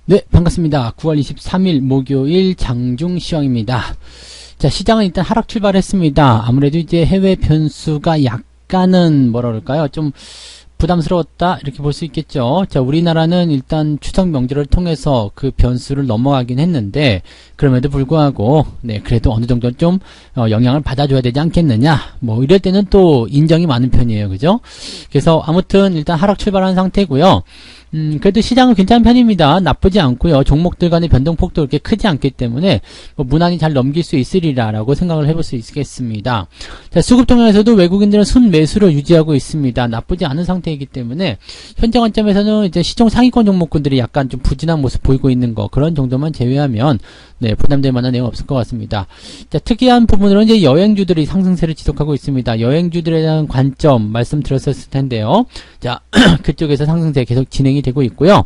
네, 반갑습니다. 9월 23일 목요일 장중 시황입니다. 자, 시장은 일단 하락 출발했습니다. 아무래도 이제 해외 변수가 약간은 뭐라 그럴까요? 좀 부담스러웠다 이렇게 볼 수 있겠죠. 자, 우리나라는 일단 추석 명절을 통해서 그 변수를 넘어가긴 했는데 그럼에도 불구하고 네, 그래도 어느 정도 좀 영향을 받아줘야 되지 않겠느냐. 뭐 이럴 때는 또 인정이 많은 편이에요. 그죠? 그래서 아무튼 일단 하락 출발한 상태고요. 그래도 시장은 괜찮은 편입니다. 나쁘지 않고요. 종목들 간의 변동폭도 그렇게 크지 않기 때문에 뭐 무난히 잘 넘길 수 있으리라라고 생각을 해볼 수 있겠습니다. 자, 수급 통해서도 외국인들은 순매수를 유지하고 있습니다. 나쁘지 않은 상태이기 때문에 현재 관점에서는 이제 시총 상위권 종목군들이 약간 좀 부진한 모습 보이고 있는 거 그런 정도만 제외하면 네, 부담될 만한 내용 없을 것 같습니다. 자, 특이한 부분으로 이제 여행주들이 상승세를 지속하고 있습니다. 여행주들에 대한 관점 말씀드렸었을 텐데요. 자, 그쪽에서 상승세 계속 진행이 되고 있고요.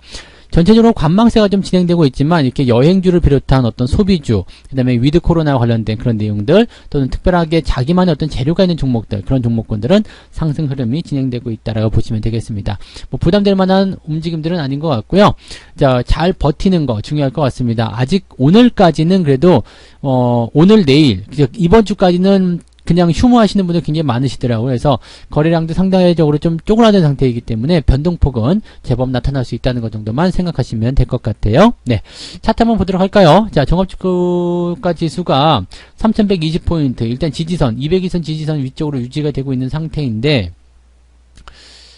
전체적으로 관망세가 좀 진행되고 있지만 이렇게 여행주를 비롯한 어떤 소비주, 그 다음에 위드 코로나와 관련된 그런 내용들 또는 특별하게 자기만의 어떤 재료가 있는 종목들, 그런 종목군들은 상승 흐름이 진행되고 있다라고 보시면 되겠습니다. 뭐 부담될 만한 움직임들은 아닌 것 같고요. 자, 잘 버티는 거 중요할 것 같습니다. 아직 오늘까지는 그래도 오늘 내일 이번 주까지는 그냥 휴무하시는 분들 굉장히 많으시더라고요. 그래서 거래량도 상대적으로 좀 쪼그라든 상태이기 때문에 변동폭은 제법 나타날 수 있다는 것 정도만 생각하시면 될 것 같아요. 네, 차트 한번 보도록 할까요? 자, 종합주가 지수가 3120포인트, 일단 지지선, 200일선 지지선 위쪽으로 유지가 되고 있는 상태인데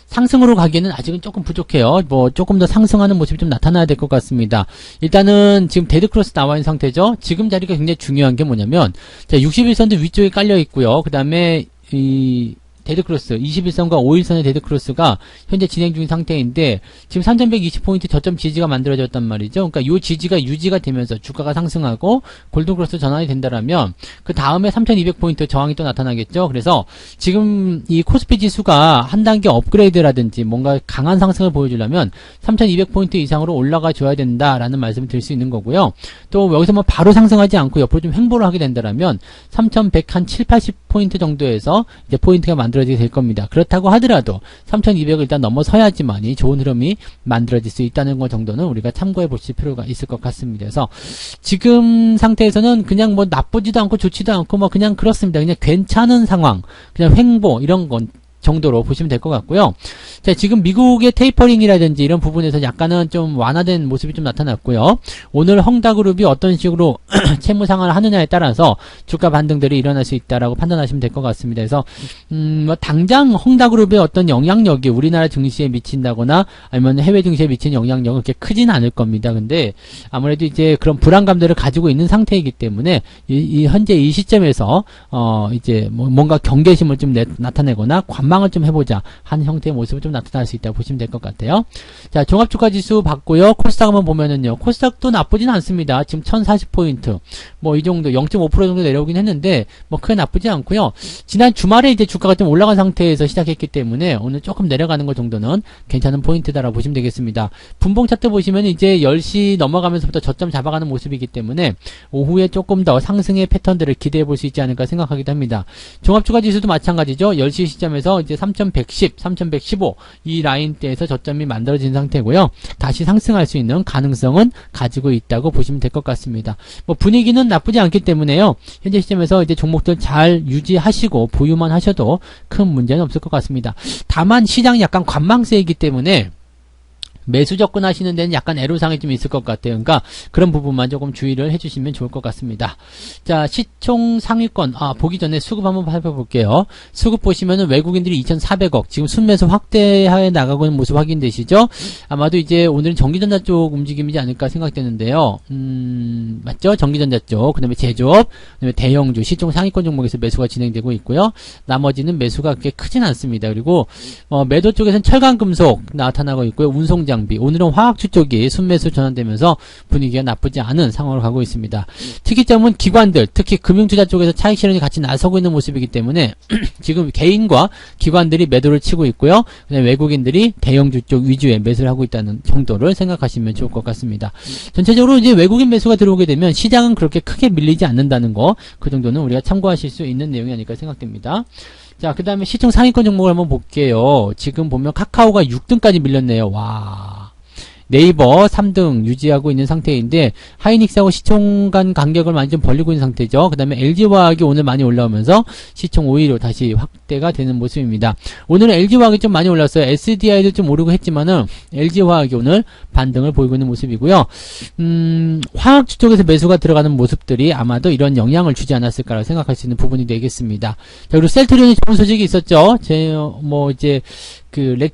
상승으로 가기에는 아직은 조금 부족해요. 뭐 조금 더 상승하는 모습이 좀 나타나야 될 것 같습니다. 일단은 지금 데드크로스 나와 있는 상태죠. 지금 자리가 굉장히 중요한 게 뭐냐면 자, 61선도 위쪽에 깔려 있고요. 그 다음에 이 데드크로스 21선과 5일선의 데드크로스가 현재 진행 중인 상태인데 지금 3120포인트 저점 지지가 만들어졌단 말이죠. 그러니까 이 지지가 유지가 되면서 주가가 상승하고 골든크로스 전환이 된다라면 그 다음에 3200포인트 저항이 또 나타나겠죠. 그래서 지금 이 코스피 지수가 한 단계 업그레이드라든지 뭔가 강한 상승을 보여주려면 3200포인트 이상으로 올라가 줘야 된다라는 말씀을 드릴 수 있는 거고요. 또 여기서 뭐 바로 상승하지 않고 옆으로 좀 횡보를 하게 된다라면 3100 한 7, 80포인트 정도에서 이제 포인트가 만들어지게 될 겁니다. 그렇다고 하더라도 3200을 일단 넘어서야지만이 좋은 흐름이 만들어질 수 있다는 것 정도는 우리가 참고해 보실 필요가 있을 것 같습니다. 그래서 지금 상태에서는 그냥 뭐 나쁘지도 않고 좋지도 않고 뭐 그냥 그렇습니다. 그냥 괜찮은 상황, 그냥 횡보 이런 건 정도로 보시면 될 것 같고요. 자, 지금 미국의 테이퍼링이라든지 이런 부분에서 약간은 좀 완화된 모습이 좀 나타났고요. 오늘 헝다그룹이 어떤 식으로 채무 상환을 하느냐에 따라서 주가 반등들이 일어날 수 있다라고 판단하시면 될 것 같습니다. 그래서 뭐 당장 헝다그룹의 어떤 영향력이 우리나라 증시에 미친다거나 아니면 해외 증시에 미치는 영향력은 그렇게 크지는 않을 겁니다. 근데 아무래도 이제 그런 불안감들을 가지고 있는 상태이기 때문에 현재 이 시점에서 이제 뭔가 경계심을 좀 나타내거나 관망을 좀 해보자 하는 형태의 모습을 좀 나타날 수 있다고 보시면 될 것 같아요. 자, 종합주가지수 봤고요. 코스닥 한번 보면은요. 코스닥도 나쁘진 않습니다. 지금 1040포인트. 뭐 이 정도 0.5% 정도 내려오긴 했는데 뭐 크게 나쁘지 않고요. 지난 주말에 이제 주가가 좀 올라간 상태에서 시작했기 때문에 오늘 조금 내려가는 것 정도는 괜찮은 포인트다라고 보시면 되겠습니다. 분봉 차트 보시면 이제 10시 넘어가면서부터 저점 잡아가는 모습이기 때문에 오후에 조금 더 상승의 패턴들을 기대해 볼 수 있지 않을까 생각하기도 합니다. 종합주가지수도 마찬가지죠. 10시 시점에서 이제 3110, 3115 이 라인대에서 저점이 만들어진 상태고요. 다시 상승할 수 있는 가능성은 가지고 있다고 보시면 될 것 같습니다. 뭐 분위기는 나쁘지 않기 때문에요. 현재 시점에서 이제 종목들 잘 유지하시고 보유만 하셔도 큰 문제는 없을 것 같습니다. 다만 시장이 약간 관망세이기 때문에 매수 접근하시는 데는 약간 애로사항이 좀 있을 것 같아요. 그러니까 그런 부분만 조금 주의를 해주시면 좋을 것 같습니다. 자, 시총 상위권 보기 전에 수급 한번 살펴볼게요. 수급 보시면은 외국인들이 2,400억 지금 순매수 확대하에 나가고 있는 모습 확인되시죠? 아마도 이제 오늘은 전기전자 쪽 움직임이지 않을까 생각되는데요. 맞죠? 전기전자 쪽, 그 다음에 제조업, 그 다음에 대형주, 시총 상위권 종목에서 매수가 진행되고 있고요. 나머지는 매수가 그렇게 크진 않습니다. 그리고 매도 쪽에서는 철강금속 나타나고 있고요. 운송장비, 오늘은 화학주 쪽이 순매수 전환되면서 분위기가 나쁘지 않은 상황으로 가고 있습니다. 특이점은 기관들, 특히 금융투자 쪽에서 차익 실현이 같이 나서고 있는 모습이기 때문에 지금 개인과 기관들이 매도를 치고 있고요. 그다음에 외국인들이 대형주 쪽 위주의 매수를 하고 있다는 정도를 생각하시면 좋을 것 같습니다. 전체적으로 이제 외국인 매수가 들어오게 되면 시장은 그렇게 크게 밀리지 않는다는 거, 그 정도는 우리가 참고하실 수 있는 내용이 아닐까 생각됩니다. 자, 그 다음에 시총 상위권 종목을 한번 볼게요. 지금 보면 카카오가 6등까지 밀렸네요. 와. 네이버 3등 유지하고 있는 상태인데 하이닉스하고 시총 간 간격을 많이 좀 벌리고 있는 상태죠. 그 다음에 LG화학이 오늘 많이 올라오면서 시총 5위로 다시 확대가 되는 모습입니다. 오늘은 LG화학이 좀 많이 올랐어요. SDI도 좀 오르고 했지만은 LG화학이 오늘 반등을 보이고 있는 모습이고요. 화학주 쪽에서 매수가 들어가는 모습들이 아마도 이런 영향을 주지 않았을까라고 생각할 수 있는 부분이 되겠습니다. 자, 그리고 셀트리온이 좋은 소식이 있었죠. 이제 그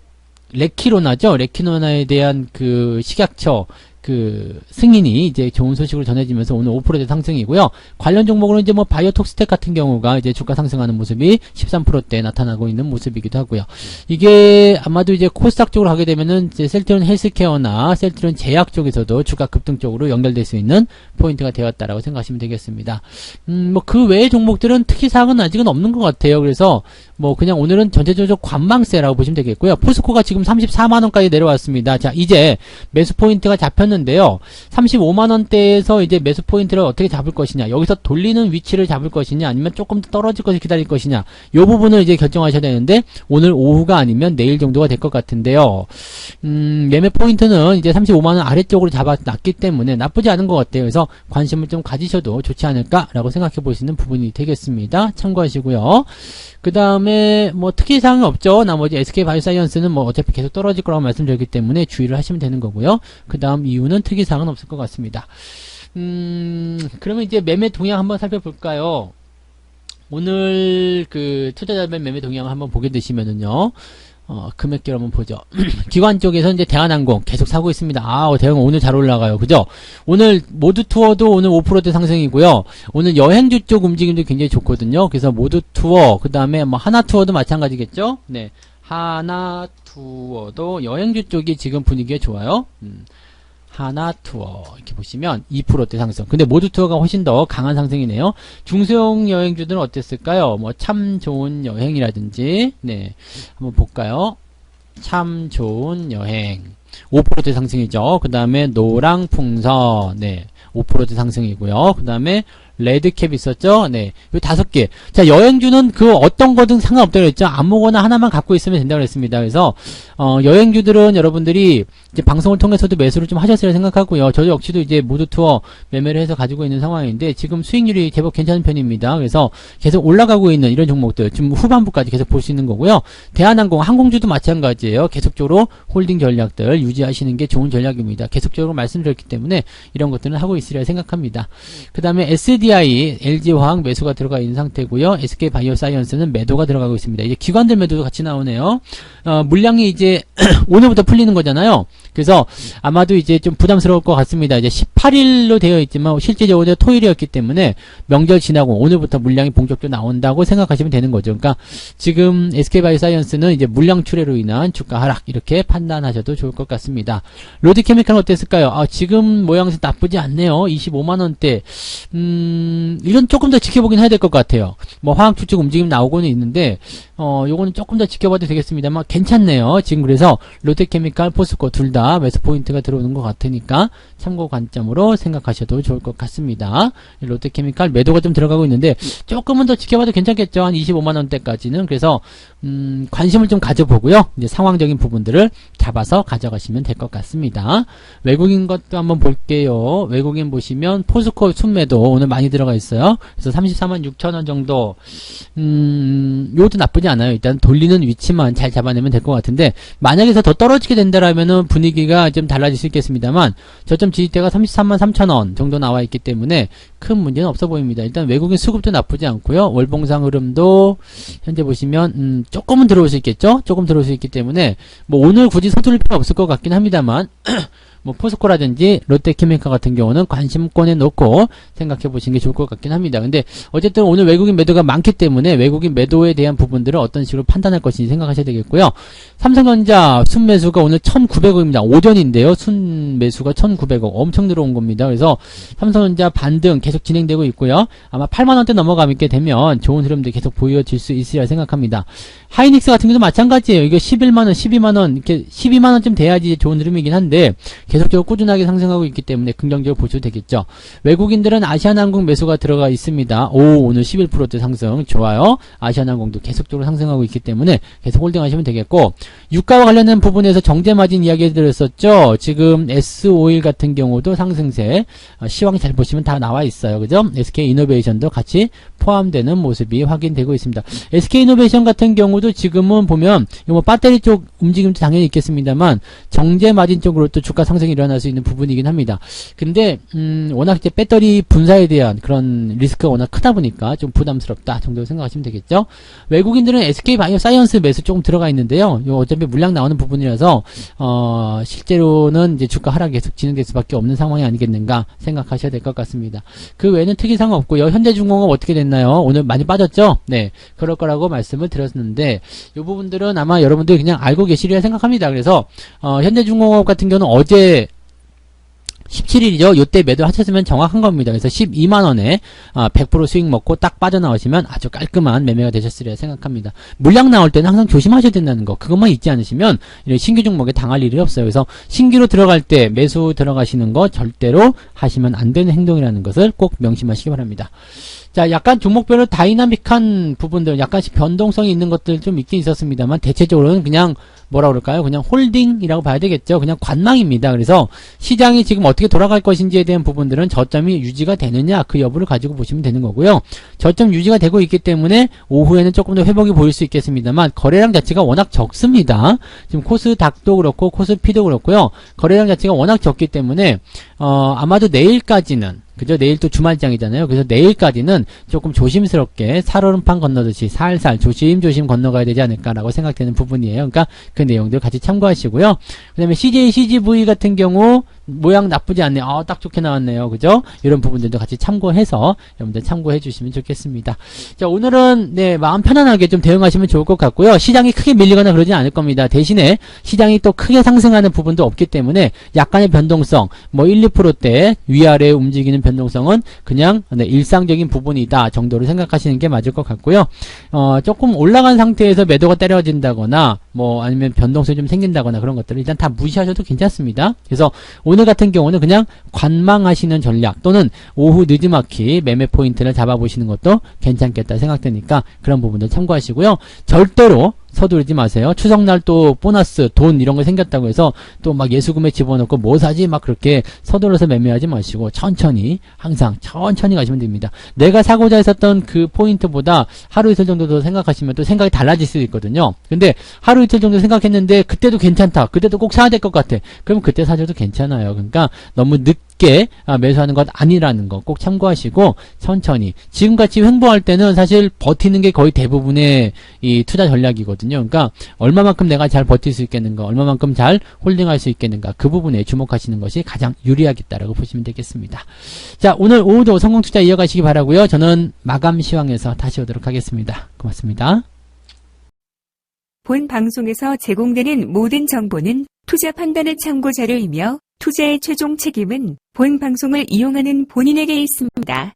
레키노나죠. 레키노나에 대한 그 식약처 그 승인이 이제 좋은 소식으로 전해지면서 오늘 5%대 상승이고요. 관련 종목으로 이제 뭐 바이오톡스텍 같은 경우가 이제 주가 상승하는 모습이 13%대 나타나고 있는 모습이기도 하고요. 이게 아마도 이제 코스닥 쪽으로 가게 되면은 이제 셀트리온 헬스케어나 셀트리온 제약 쪽에서도 주가 급등 쪽으로 연결될 수 있는 포인트가 되었다라고 생각하시면 되겠습니다. 뭐 그 외의 종목들은 특이사항은 아직은 없는 것 같아요. 그래서 뭐 그냥 오늘은 전체적으로 관망세라고 보시면 되겠고요. 포스코가 지금 34만원까지 내려왔습니다. 자, 이제 매수 포인트가 잡혔는데요. 35만원대에서 이제 매수 포인트를 어떻게 잡을 것이냐, 여기서 돌리는 위치를 잡을 것이냐, 아니면 조금 더 떨어질 것을 기다릴 것이냐, 요 부분을 이제 결정하셔야 되는데 오늘 오후가 아니면 내일 정도가 될 것 같은데요. 매매 포인트는 이제 35만원 아래쪽으로 잡아놨기 때문에 나쁘지 않은 것 같아요. 그래서 관심을 좀 가지셔도 좋지 않을까라고 생각해 보시는 부분이 되겠습니다. 참고하시고요. 그 다음에 뭐 특이사항은 없죠. 나머지 SK바이오사이언스는 뭐 어차피 계속 떨어질 거라고 말씀드렸기 때문에 주의를 하시면 되는 거고요. 그 다음 이유는 특이사항은 없을 것 같습니다. 그러면 이제 매매 동향 한번 살펴볼까요? 오늘 그 투자자별 매매 동향을 한번 보게 되시면은요. 금액대로 한번 보죠. 기관 쪽에서 이제 대한항공 계속 사고 있습니다. 대한항공 오늘 잘 올라가요. 그죠? 오늘 모두 투어도 오늘 5%대 상승이고요. 오늘 여행주 쪽 움직임도 굉장히 좋거든요. 그래서 모두 투어, 그 다음에 뭐 하나 투어도 마찬가지겠죠? 네. 하나 투어도 여행주 쪽이 지금 분위기가 좋아요. 하나 투어 이렇게 보시면 2%대 상승. 근데 모두 투어가 훨씬 더 강한 상승이네요. 중소형 여행주들은 어땠을까요? 뭐 참 좋은 여행이라든지 네 한번 볼까요? 참 좋은 여행 5%대 상승이죠. 그 다음에 노랑풍선 네 5%대 상승이고요. 그 다음에 레드캡 있었죠? 네. 요 5개. 자, 여행주는 그 어떤 거든 상관없다고 그랬죠? 아무거나 하나만 갖고 있으면 된다고 그랬습니다. 그래서, 여행주들은 여러분들이 이제 방송을 통해서도 매수를 좀 하셨으리라 생각하고요. 저 역시도 이제 모두 투어 매매를 해서 가지고 있는 상황인데, 지금 수익률이 제법 괜찮은 편입니다. 그래서 계속 올라가고 있는 이런 종목들, 지금 후반부까지 계속 볼 수 있는 거고요. 대한항공, 항공주도 마찬가지예요. 계속적으로 홀딩 전략들 유지하시는 게 좋은 전략입니다. 계속적으로 말씀드렸기 때문에 이런 것들은 하고 있으리라 생각합니다. 그 다음에 SDI, LG화학 매수가 들어가 있는 상태고요. SK바이오사이언스는 매도가 들어가고 있습니다. 이제 기관들 매도도 같이 나오네요. 물량이 이제 오늘부터 풀리는 거잖아요. 그래서 아마도 이제 좀 부담스러울 것 같습니다. 이제 18일로 되어 있지만 실제적으로 토요일이었기 때문에 명절 지나고 오늘부터 물량이 본격적으로 나온다고 생각하시면 되는 거죠. 그러니까 지금 SK바이오사이언스는 이제 물량 출회로 인한 주가 하락 이렇게 판단하셔도 좋을 것 같습니다. 로드케미칼은 어땠을까요? 지금 모양새 나쁘지 않네요. 25만원대. 이건 조금 더 지켜보긴 해야 될 것 같아요. 뭐 화학주 쪽 움직임 나오고는 있는데 요거는 조금 더 지켜봐도 되겠습니다만 괜찮네요. 지금 그래서 롯데케미칼, 포스코 둘 다 매수 포인트가 들어오는 것 같으니까 참고 관점으로 생각하셔도 좋을 것 같습니다. 롯데케미칼 매도가 좀 들어가고 있는데 조금은 더 지켜봐도 괜찮겠죠. 한 25만원대까지는. 그래서 관심을 좀 가져보고요. 이제 상황적인 부분들을 잡아서 가져가시면 될 것 같습니다. 외국인 것도 한번 볼게요. 외국인 보시면 포스코 순매도 오늘 많이 들어가 있어요. 그래서 34만 6천원 정도. 요것도 나쁘지 않아요. 일단 돌리는 위치만 잘 잡아내면 될 것 같은데, 만약에 더 떨어지게 된다라면은 분위기가 좀 달라질 수 있겠습니다만, 저점 지지대가 33만 3천원 정도 나와 있기 때문에 큰 문제는 없어 보입니다. 일단 외국인 수급도 나쁘지 않고요. 월봉상 흐름도 현재 보시면 조금은 들어올 수 있겠죠. 조금 들어올 수 있기 때문에 뭐 오늘 굳이 서두를 필요 없을 것 같긴 합니다만 뭐 포스코라든지 롯데케미칼 같은 경우는 관심권에 놓고 생각해 보시는 게 좋을 것 같긴 합니다. 근데 어쨌든 오늘 외국인 매도가 많기 때문에 외국인 매도에 대한 부분들을 어떤 식으로 판단할 것인지 생각하셔야 되겠고요. 삼성전자 순매수가 오늘 1,900억입니다. 오전인데요. 순매수가 1,900억. 엄청 들어온 겁니다. 그래서 삼성전자 반등 계속 진행되고 있고요. 아마 8만원대 넘어가게 되면 좋은 흐름들이 계속 보여질 수 있으리라 생각합니다. 하이닉스 같은 경우도 마찬가지예요. 이거 11만원, 12만원, 이렇게 12만원쯤 돼야지 좋은 흐름이긴 한데, 계속 계속적으로 꾸준하게 상승하고 있기 때문에 긍정적으로 보셔도 되겠죠. 외국인들은 아시아나항공 매수가 들어가 있습니다. 오늘 11%대 상승 좋아요. 아시아나항공도 계속적으로 상승하고 있기 때문에 계속 홀딩하시면 되겠고, 유가와 관련된 부분에서 정제마진 이야기 드렸었죠. 지금 S51 같은 경우도 상승세, 시황 잘 보시면 다 나와 있어요. 그죠? SK이노베이션도 같이 포함되는 모습이 확인되고 있습니다. SK이노베이션 같은 경우도 지금은 보면 뭐 배터리 쪽 움직임도 당연히 있겠습니다만 정제마진 쪽으로 또 주가 상승이 일어날 수 있는 부분이긴 합니다. 근데 워낙 이제 배터리 분사에 대한 그런 리스크가 워낙 크다 보니까 좀 부담스럽다 정도로 생각하시면 되겠죠. 외국인들은 SK바이오사이언스 매수 조금 들어가 있는데요. 요 어차피 물량 나오는 부분이라서 실제로는 이제 주가 하락이 계속 진행될 수밖에 없는 상황이 아니겠는가 생각하셔야 될 것 같습니다. 그 외에는 특이사항 없고요. 현대중공업 어떻게 됐나요? 오늘 많이 빠졌죠? 네, 그럴 거라고 말씀을 드렸는데 이 부분들은 아마 여러분들이 그냥 알고 계시리라 생각합니다. 그래서 현대중공업 같은 경우는 어제 17일이죠. 요때 매도하셨으면 정확한 겁니다. 그래서 12만원에 100% 수익 먹고 딱 빠져나오시면 아주 깔끔한 매매가 되셨으리라 생각합니다. 물량 나올 때는 항상 조심하셔야 된다는 거, 그것만 잊지 않으시면 이런 신규 종목에 당할 일이 없어요. 그래서 신규로 들어갈 때 매수 들어가시는 거 절대로 하시면 안 되는 행동이라는 것을 꼭 명심하시기 바랍니다. 자, 약간 종목별로 다이나믹한 부분들, 약간씩 변동성이 있는 것들 좀 있긴 있었습니다만 대체적으로는 그냥 뭐라 그럴까요? 그냥 홀딩이라고 봐야 되겠죠. 그냥 관망입니다. 그래서 시장이 지금 어떻게 돌아갈 것인지에 대한 부분들은 저점이 유지가 되느냐 그 여부를 가지고 보시면 되는 거고요. 저점 유지가 되고 있기 때문에 오후에는 조금 더 회복이 보일 수 있겠습니다만 거래량 자체가 워낙 적습니다. 지금 코스닥도 그렇고 코스피도 그렇고요. 거래량 자체가 워낙 적기 때문에 아마도 내일까지는, 그죠? 내일 또 주말장이잖아요. 그래서 내일까지는 조금 조심스럽게 살얼음판 건너듯이 살살 조심조심 건너가야 되지 않을까라고 생각되는 부분이에요. 그러니까 그 내용들 같이 참고하시고요. 그 다음에 CJ, CGV 같은 경우 모양 나쁘지 않네요. 딱 좋게 나왔네요. 그죠? 이런 부분들도 같이 참고해서 여러분들 참고해 주시면 좋겠습니다. 자, 오늘은 네, 마음 편안하게 좀 대응하시면 좋을 것 같고요. 시장이 크게 밀리거나 그러진 않을 겁니다. 대신에 시장이 또 크게 상승하는 부분도 없기 때문에 약간의 변동성, 뭐 1, 2%대 위아래 움직이는 변동성은 그냥 네, 일상적인 부분이다 정도로 생각하시는 게 맞을 것 같고요. 조금 올라간 상태에서 매도가 때려진다거나 뭐 아니면 변동성이 좀 생긴다거나 그런 것들을 일단 다 무시하셔도 괜찮습니다. 그래서 오늘 같은 경우는 그냥 관망하시는 전략 또는 오후 늦지막히 매매 포인트를 잡아보시는 것도 괜찮겠다 생각되니까 그런 부분들 참고하시고요. 절대로 서두르지 마세요. 추석날 또 보너스, 돈 이런 거 생겼다고 해서 또 막 예수금에 집어넣고 뭐 사지 막 그렇게 서둘러서 매매하지 마시고 천천히, 항상 천천히 가시면 됩니다. 내가 사고자 했었던 그 포인트보다 하루 이틀 정도 더 생각하시면 또 생각이 달라질 수도 있거든요. 근데 하루 이틀 정도 생각했는데 그때도 괜찮다, 그때도 꼭 사야 될 것 같아, 그럼 그때 사셔도 괜찮아요. 그러니까 너무 늦게 매수하는 것 아니라는 거 꼭 참고하시고 천천히, 지금같이 횡보할 때는 사실 버티는 게 거의 대부분의 이 투자 전략이거든요. 그러니까 얼마만큼 내가 잘 버틸 수 있겠는가, 얼마만큼 잘 홀딩할 수 있겠는가, 그 부분에 주목하시는 것이 가장 유리하겠다라고 보시면 되겠습니다. 자, 오늘 오후도 성공 투자 이어가시기 바라고요. 저는 마감 시황에서 다시 오도록 하겠습니다. 고맙습니다. 본 방송에서 제공되는 모든 정보는 투자 판단의 참고 자료이며 투자의 최종 책임은 본 방송을 이용하는 본인에게 있습니다.